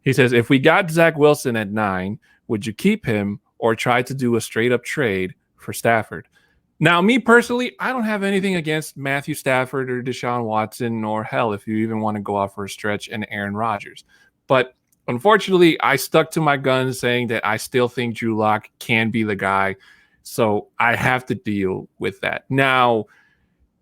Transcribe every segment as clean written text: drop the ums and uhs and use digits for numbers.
He says, if we got Zach Wilson at 9, would you keep him or try to do a straight up trade for Stafford? Now, me personally, I don't have anything against Matthew Stafford or Deshaun Watson, or hell, if you even want to go out for a stretch, and Aaron Rodgers. But unfortunately, I stuck to my guns saying that I still think Drew Lock can be the guy. So I have to deal with that. Now,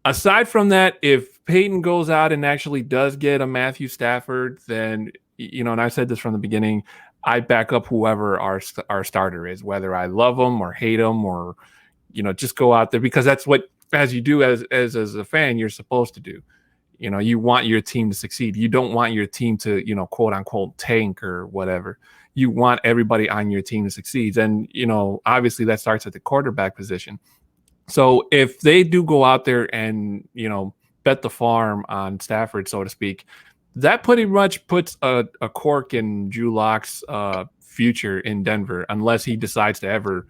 aside from that, if Peyton goes out and actually does get a Matthew Stafford, then, and I said this from the beginning, I back up whoever our starter is, whether I love him or hate him or, just go out there, because that's what, as you do as a fan, you're supposed to do. You want your team to succeed. You don't want your team to, quote unquote, tank or whatever. You want everybody on your team to succeed. And, obviously that starts at the quarterback position. So if they do go out there and, bet the farm on Stafford, so to speak, that pretty much puts a cork in Drew Lock's future in Denver, unless he decides to ever,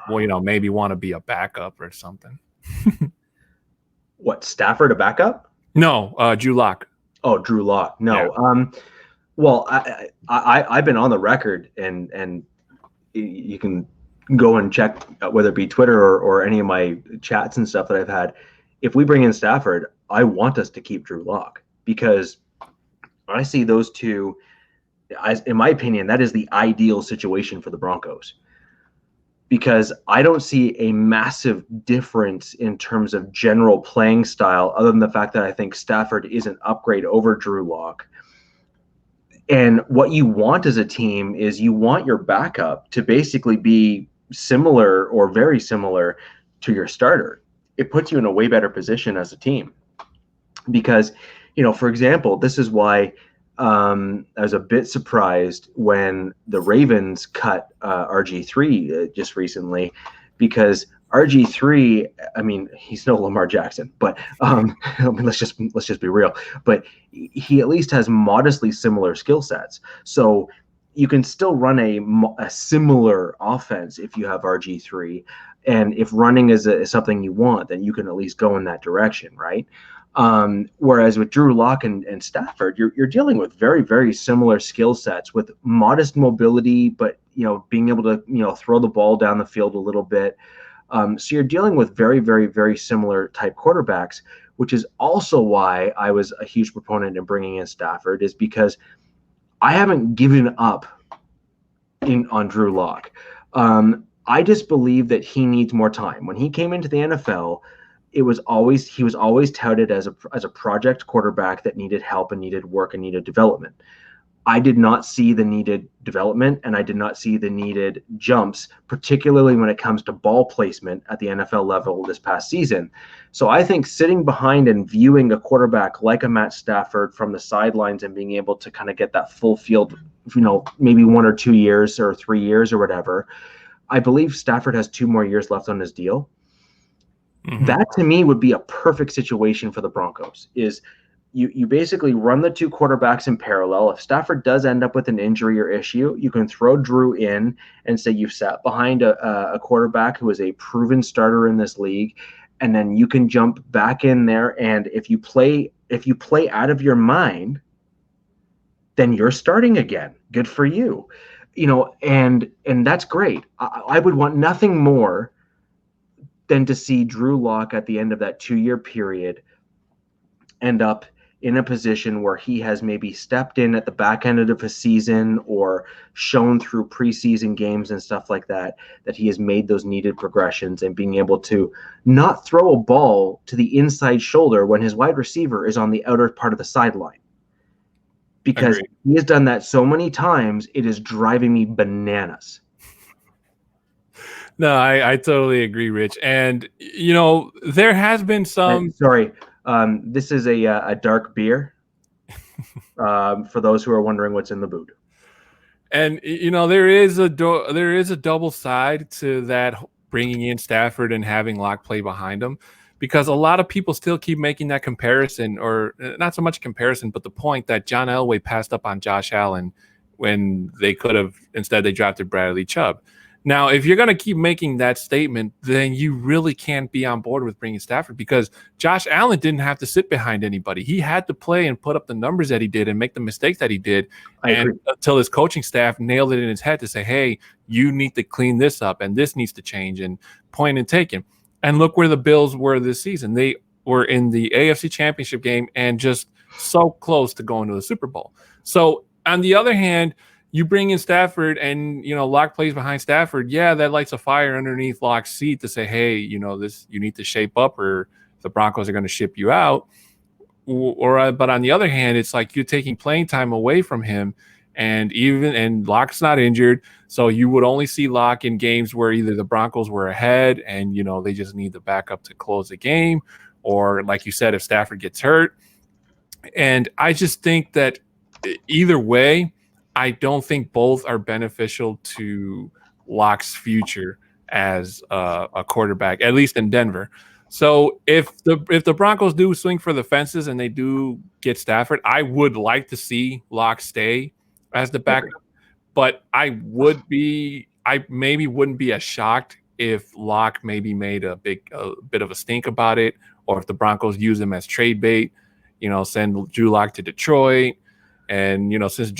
maybe want to be a backup or something. What, Stafford a backup? No, Drew Lock. Oh, Drew Lock. No. Yeah. Well, I've been on the record, and you can go and check, whether it be Twitter or any of my chats and stuff that I've had. If we bring in Stafford, I want us to keep Drew Lock, because I see those two, in my opinion, that is the ideal situation for the Broncos, because I don't see a massive difference in terms of general playing style, other than the fact that I think Stafford is an upgrade over Drew Lock. And what you want as a team is you want your backup to basically be similar or very similar to your starter. It puts you in a way better position as a team, because, for example, this is why I was a bit surprised when the Ravens cut RG3 just recently, because RG3, I mean, he's no Lamar Jackson, but let's just be real. But he at least has modestly similar skill sets, so you can still run a similar offense if you have RG3, and if running is something you want, then you can at least go in that direction, right? Whereas with Drew Lock and Stafford, you're dealing with very, very similar skill sets with modest mobility, but being able to throw the ball down the field a little bit. So you're dealing with very, very, very similar type quarterbacks, which is also why I was a huge proponent in bringing in Stafford, is because I haven't given up on Drew Lock. I just believe that he needs more time. When he came into the NFL, he was always touted as a project quarterback that needed help and needed work and needed development. I did not see the needed development, and I did not see the needed jumps, particularly when it comes to ball placement at the NFL level this past season. So I think sitting behind and viewing a quarterback like a Matt Stafford from the sidelines and being able to kind of get that full field, maybe 1 or 2 years or 3 years or whatever, I believe Stafford has 2 more years left on his deal. Mm-hmm. That to me would be a perfect situation for the Broncos. Is you basically run the 2 quarterbacks in parallel. If Stafford does end up with an injury or issue, you can throw Drew in and say you've sat behind a quarterback who is a proven starter in this league, and then you can jump back in there. And if you play out of your mind, then you're starting again. Good for you, and that's great. I would want nothing more than to see Drew Lock at the end of that 2-year period end up in a position where he has maybe stepped in at the back end of a season or shown through preseason games and stuff like that he has made those needed progressions, and being able to not throw a ball to the inside shoulder when his wide receiver is on the outer part of the sideline. Because Agreed. He has done that so many times, it is driving me bananas. No, I totally agree, Rich. And, there has been some... Sorry. This is a dark beer, for those who are wondering what's in the boot. And there is a double side to that, bringing in Stafford and having Lock play behind him, because a lot of people still keep making that comparison, or not so much comparison, but the point that John Elway passed up on Josh Allen when they could have, instead they drafted Bradley Chubb. Now, if you're going to keep making that statement, then you really can't be on board with bringing Stafford, because Josh Allen didn't have to sit behind anybody. He had to play and put up the numbers that he did and make the mistakes that he did. I agree. Until his coaching staff nailed it in his head to say, hey, you need to clean this up and this needs to change, and point and taken. And look where the Bills were this season. They were in the AFC Championship game and just so close to going to the Super Bowl. So on the other hand, you bring in Stafford and, Locke plays behind Stafford. Yeah, that lights a fire underneath Locke's seat to say, hey, this, you need to shape up or the Broncos are going to ship you out. But on the other hand, it's like you're taking playing time away from him, and Locke's not injured. So you would only see Locke in games where either the Broncos were ahead and, they just need the backup to close the game, or like you said, if Stafford gets hurt. And I just think that either way, I don't think both are beneficial to Locke's future as a quarterback, at least in Denver. So if the Broncos do swing for the fences and they do get Stafford, I would like to see Locke stay as the backup. But I maybe wouldn't be as shocked if Locke maybe made a bit of a stink about it, or if the Broncos use him as trade bait, send Drew Lock to Detroit. And, since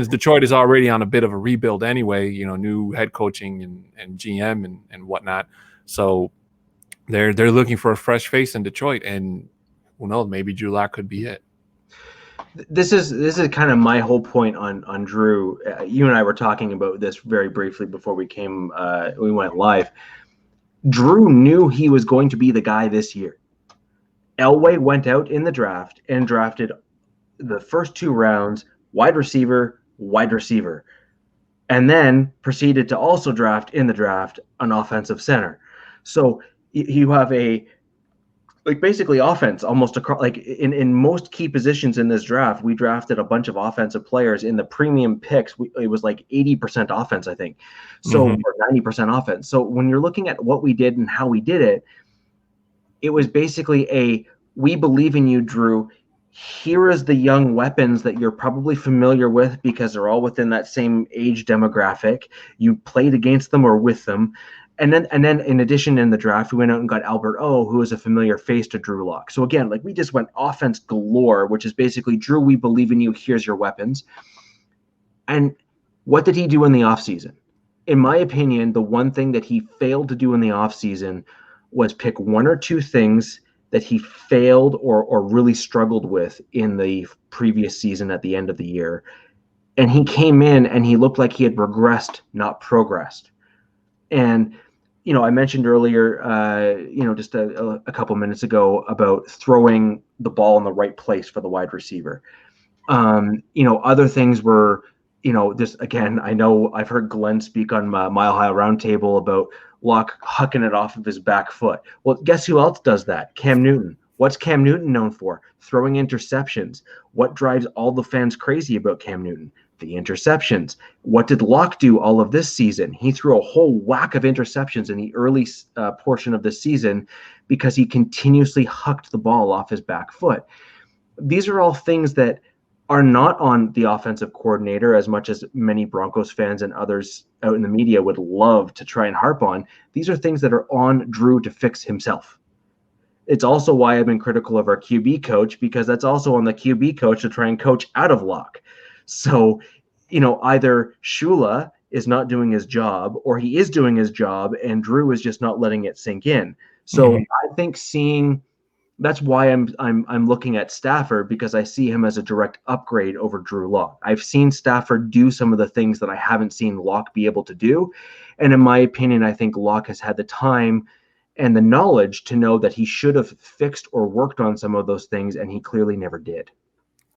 Detroit is already on a bit of a rebuild anyway, new head coaching and GM and whatnot. So they're looking for a fresh face in Detroit, and who knows, maybe Drew Lock could be it. This is kind of my whole point on Drew. You and I were talking about this very briefly before we went live. Drew knew he was going to be the guy this year. Elway went out in the draft and drafted the first 2 rounds, wide receiver, and then proceeded to also draft in the draft an offensive center. So you have basically offense almost across, in most key positions in this draft. We drafted a bunch of offensive players in the premium picks. It was like 80% offense, I think. So, or 90% offense. So when you're looking at what we did and how we did it, it was basically we believe in you, Drew. Here is the young weapons that you're probably familiar with because they're all within that same age demographic. You played against them or with them. And then in addition, in the draft, we went out and got Albert O, who is a familiar face to Drew Lock. So again, we just went offense galore, which is basically, Drew, we believe in you. Here's your weapons. And what did he do in the offseason? In my opinion, the one thing that he failed to do in the offseason was pick 1 or 2 things that he failed or really struggled with in the previous season at the end of the year. And he came in and he looked like he had regressed, not progressed. And, I mentioned earlier, just a couple minutes ago about throwing the ball in the right place for the wide receiver. Other things were, this, again, I know I've heard Glenn speak on Mile High Roundtable about Locke hucking it off of his back foot. Well, guess who else does that? Cam Newton. What's Cam Newton known for? Throwing interceptions. What drives all the fans crazy about Cam Newton? The interceptions. What did Locke do all of this season? He threw a whole whack of interceptions in the early portion of the season because he continuously hucked the ball off his back foot. These are all things that are not on the offensive coordinator, as much as many Broncos fans and others out in the media would love to try and harp on. These are things that are on Drew to fix himself. It's also why I've been critical of our QB coach, because that's also on the QB coach to try and coach out of Locke. So, either Shula is not doing his job, or he is doing his job and Drew is just not letting it sink in. So I think that's why I'm looking at Stafford, because I see him as a direct upgrade over Drew Lock. I've seen Stafford do some of the things that I haven't seen Lock be able to do. And in my opinion, I think Lock has had the time and the knowledge to know that he should have fixed or worked on some of those things, and he clearly never did.